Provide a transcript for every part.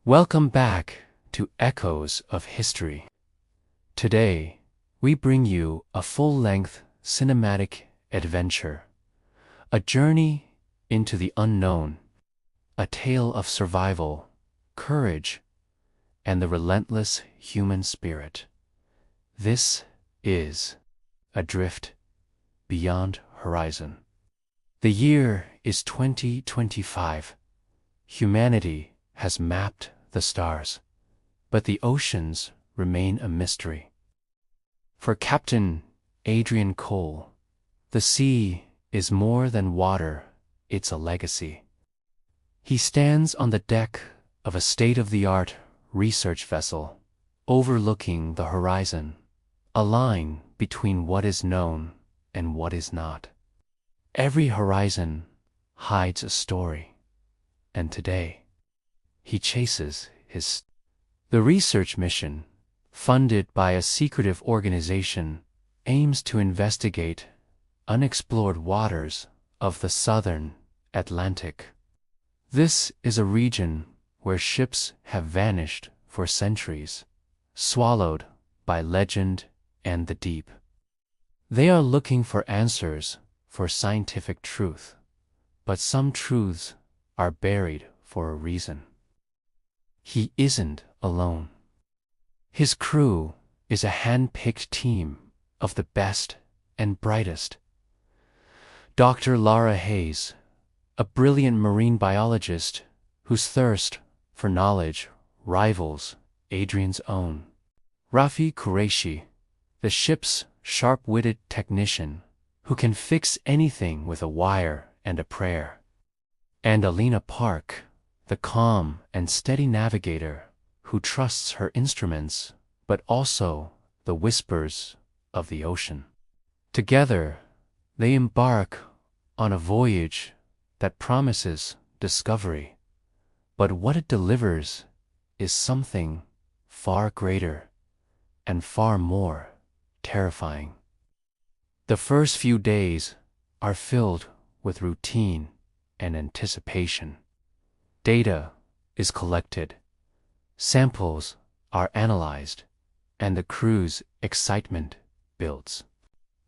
Welcome back to Echoes of History. Today, we bring you a full-length cinematic adventure, a journey into the unknown, a tale of survival, courage, and the relentless human spirit. This is Adrift Beyond Horizon. The year is 2025. Humanity has mapped the stars, but the oceans remain a mystery. For Captain Adrian Cole, the sea is more than water, it's a legacy. He stands on the deck of a state-of-the-art research vessel, overlooking the horizon, a line between what is known and what is not. Every horizon hides a story, and today, he chases his. The research mission, funded by a secretive organization, aims to investigate unexplored waters of the southern Atlantic. This is a region where ships have vanished for centuries, swallowed by legend and the deep. They are looking for answers, for scientific truth, but some truths are buried for a reason. He isn't alone. His crew is a hand-picked team of the best and brightest. Dr. Laura Hayes, a brilliant marine biologist whose thirst for knowledge rivals Adrian's own. Rafi Qureshi, the ship's sharp-witted technician who can fix anything with a wire and a prayer. And Alina Park, the calm and steady navigator who trusts her instruments, but also the whispers of the ocean. Together, they embark on a voyage that promises discovery, but what it delivers is something far greater and far more terrifying. The first few days are filled with routine and anticipation. Data is collected, samples are analyzed, and the crew's excitement builds.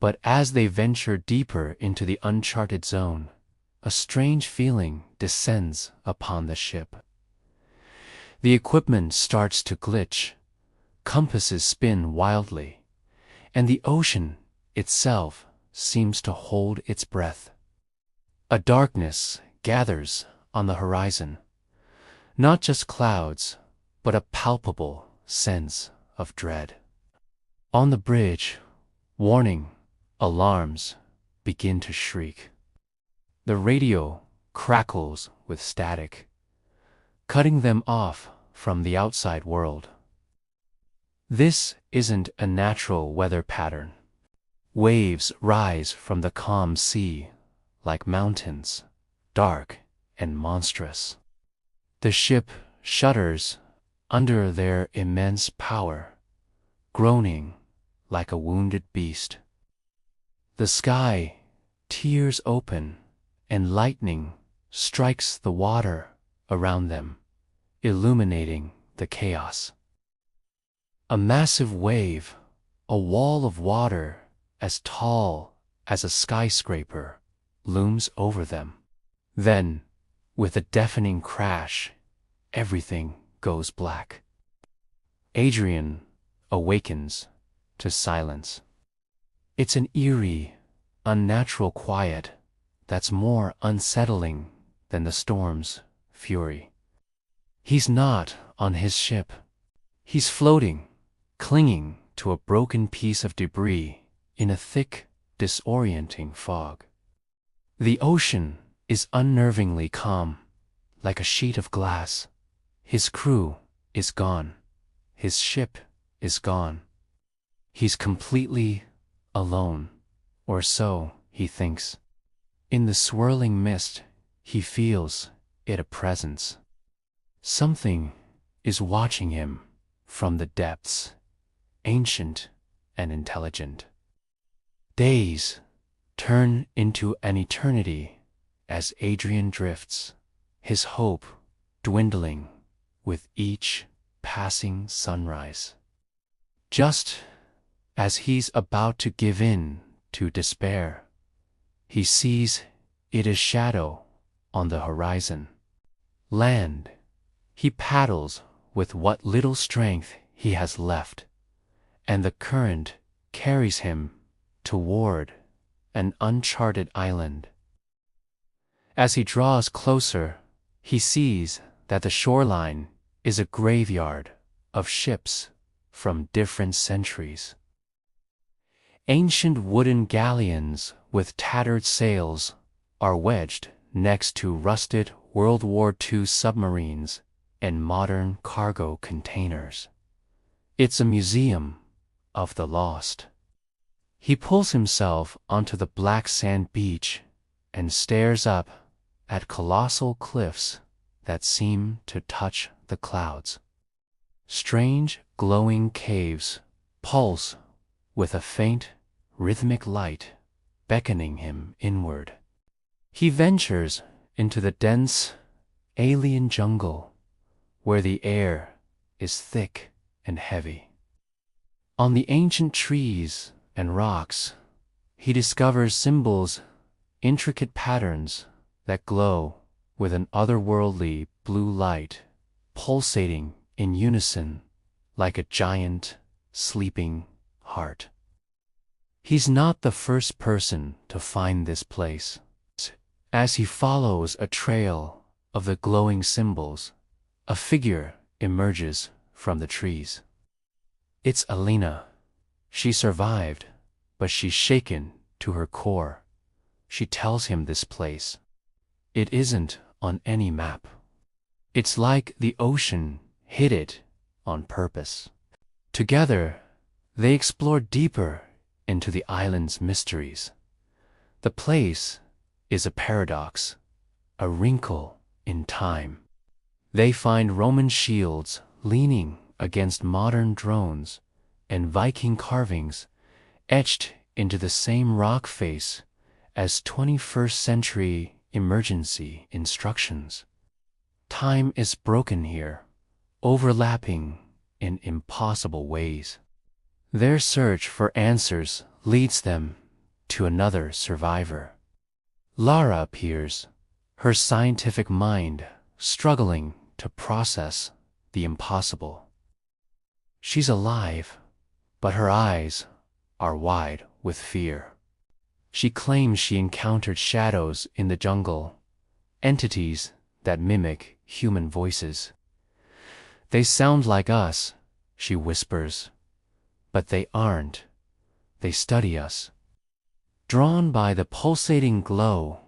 But as they venture deeper into the uncharted zone, a strange feeling descends upon the ship. The equipment starts to glitch, compasses spin wildly, and the ocean itself seems to hold its breath. A darkness gathers on the horizon, not just clouds, but a palpable sense of dread. On the bridge, warning alarms begin to shriek. The radio crackles with static, cutting them off from the outside world. This isn't a natural weather pattern. Waves rise from the calm sea like mountains, dark and monstrous. The ship shudders under their immense power, groaning like a wounded beast. The sky tears open and lightning strikes the water around them, illuminating the chaos. A massive wave, a wall of water as tall as a skyscraper, looms over them. Then, with a deafening crash, everything goes black. Adrian awakens to silence. It's an eerie, unnatural quiet that's more unsettling than the storm's fury. He's not on his ship. He's floating, clinging to a broken piece of debris in a thick, disorienting fog. The ocean is unnervingly calm, like a sheet of glass. His crew is gone. His ship is gone. He's completely alone, or so he thinks. In the swirling mist, he feels it a presence. Something is watching him from the depths, ancient and intelligent. Days turn into an eternity as Adrian drifts, his hope dwindling with each passing sunrise. Just as he's about to give in to despair, he sees it is shadow on the horizon. Land. He paddles with what little strength he has left, and the current carries him toward an uncharted island. As he draws closer, he sees that the shoreline is a graveyard of ships from different centuries. Ancient wooden galleons with tattered sails are wedged next to rusted World War II submarines and modern cargo containers. It's a museum of the lost. He pulls himself onto the black sand beach and stares up at colossal cliffs that seem to touch the clouds. Strange glowing caves pulse with a faint, rhythmic light beckoning him inward. He ventures into the dense, alien jungle where the air is thick and heavy. On the ancient trees and rocks, he discovers symbols, intricate patterns that glow with an otherworldly blue light, pulsating in unison like a giant, sleeping heart. He's not the first person to find this place. As he follows a trail of the glowing symbols, a figure emerges from the trees. It's Alina. She survived, but she's shaken to her core. She tells him this place. It isn't on any map. It's like the ocean hid it on purpose. Together, they explore deeper into the island's mysteries. The place is a paradox, a wrinkle in time. They find Roman shields leaning against modern drones and Viking carvings etched into the same rock face as 21st century emergency instructions. Time is broken here, overlapping in impossible ways. Their search for answers leads them to another survivor. Lara appears, her scientific mind struggling to process the impossible. She's alive, but her eyes are wide with fear. She claims she encountered shadows in the jungle, entities that mimic human voices. They sound like us, she whispers, but they aren't. They study us. Drawn by the pulsating glow,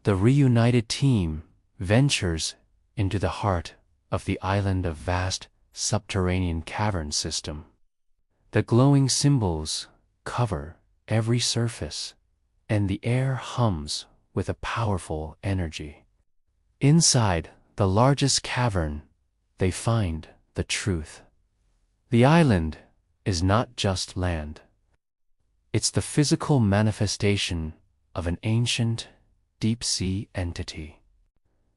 the reunited team ventures into the heart of the island of vast subterranean cavern system. The glowing symbols cover every surface, and the air hums with a powerful energy. Inside the largest cavern, they find the truth. The island is not just land. It's the physical manifestation of an ancient, deep-sea entity.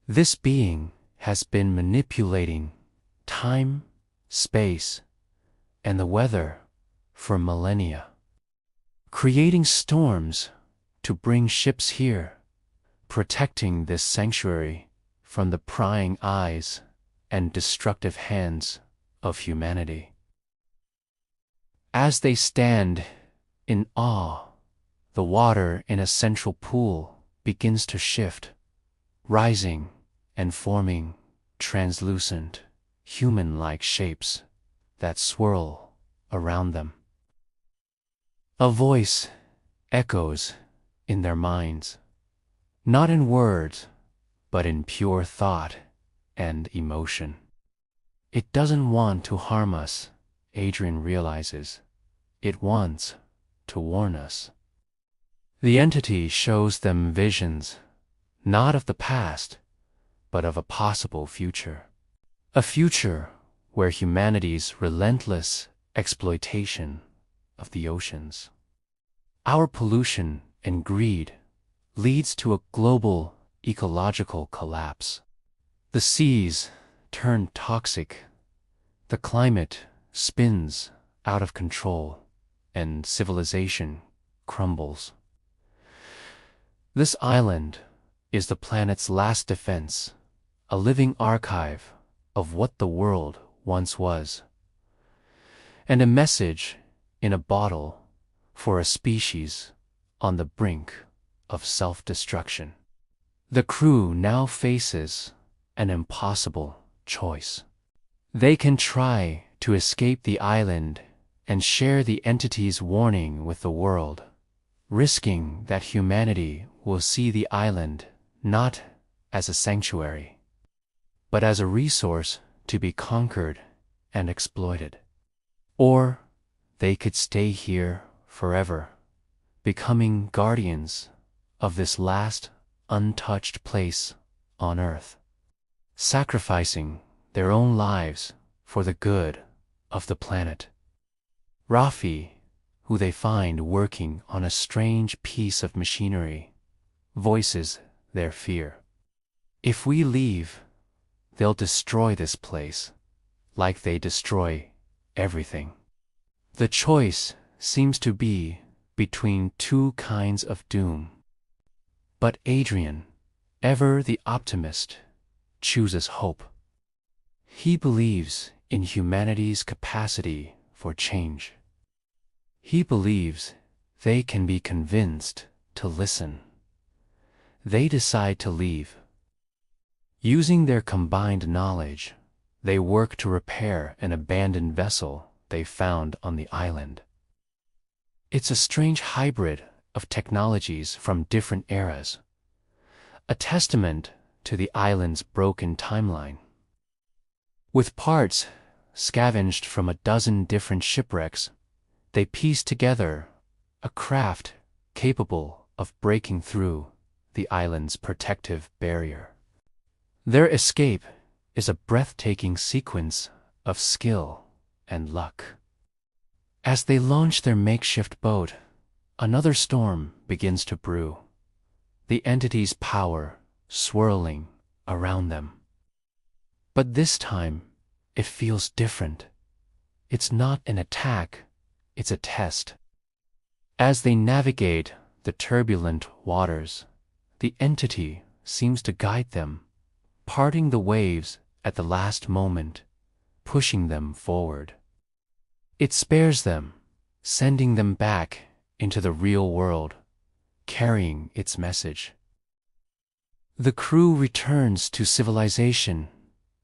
This being has been manipulating time, space, and the weather for millennia, creating storms to bring ships here, protecting this sanctuary from the prying eyes and destructive hands of humanity. As they stand in awe, the water in a central pool begins to shift, rising and forming translucent, human-like shapes that swirl around them. A voice echoes in their minds, not in words, but in pure thought and emotion. It doesn't want to harm us, Adrian realizes. It wants to warn us. The entity shows them visions, not of the past, but of a possible future. A future where humanity's relentless exploitation of the oceans, our pollution and greed, leads to a global ecological collapse. The seas turn toxic, the climate spins out of control, and civilization crumbles. This island is the planet's last defense, a living archive of what the world once was, and a message in a bottle for a species on the brink of self-destruction. The crew now faces an impossible choice. They can try to escape the island and share the entity's warning with the world, risking that humanity will see the island not as a sanctuary, but as a resource to be conquered and exploited. Or they could stay here forever, becoming guardians of this last untouched place on Earth, sacrificing their own lives for the good of the planet. Rafi, who they find working on a strange piece of machinery, voices their fear. If we leave, they'll destroy this place, like they destroy everything. The choice seems to be between two kinds of doom. But Adrian, ever the optimist, chooses hope. He believes in humanity's capacity for change. He believes they can be convinced to listen. They decide to leave. Using their combined knowledge, they work to repair an abandoned vessel they found on the island. It's a strange hybrid of technologies from different eras, a testament to the island's broken timeline. With parts scavenged from a dozen different shipwrecks, they piece together a craft capable of breaking through the island's protective barrier. Their escape is a breathtaking sequence of skill and luck. As they launch their makeshift boat, another storm begins to brew, the entity's power swirling around them. But this time, it feels different. It's not an attack, it's a test. As they navigate the turbulent waters, the entity seems to guide them, parting the waves at the last moment, pushing them forward. It spares them, sending them back into the real world, carrying its message. The crew returns to civilization,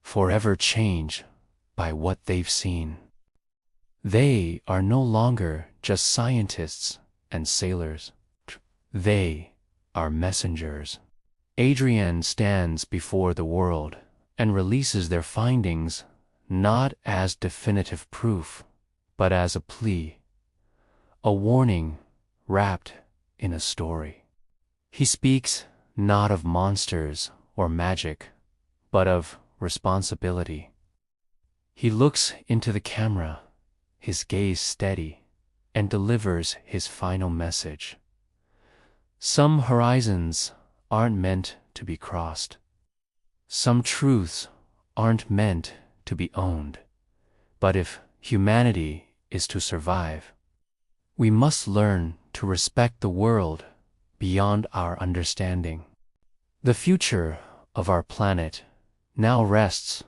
forever changed by what they've seen. They are no longer just scientists and sailors. They are messengers. Adrienne stands before the world and releases their findings not as definitive proof, but as a plea, a warning wrapped in a story. He speaks not of monsters or magic, but of responsibility. He looks into the camera, his gaze steady, and delivers his final message. Some horizons aren't meant to be crossed. Some truths aren't meant to be owned. But if humanity is to survive, we must learn to respect the world beyond our understanding. The future of our planet now rests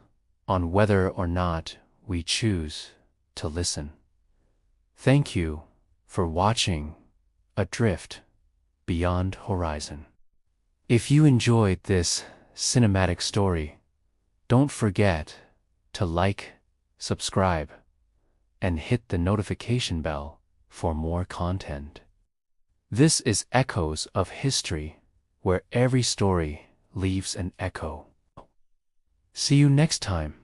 on whether or not we choose to listen. Thank you for watching Adrift Beyond Horizon. If you enjoyed this cinematic story, don't forget to like, subscribe, and hit the notification bell for more content. This is Echoes of History, where every story leaves an echo. See you next time.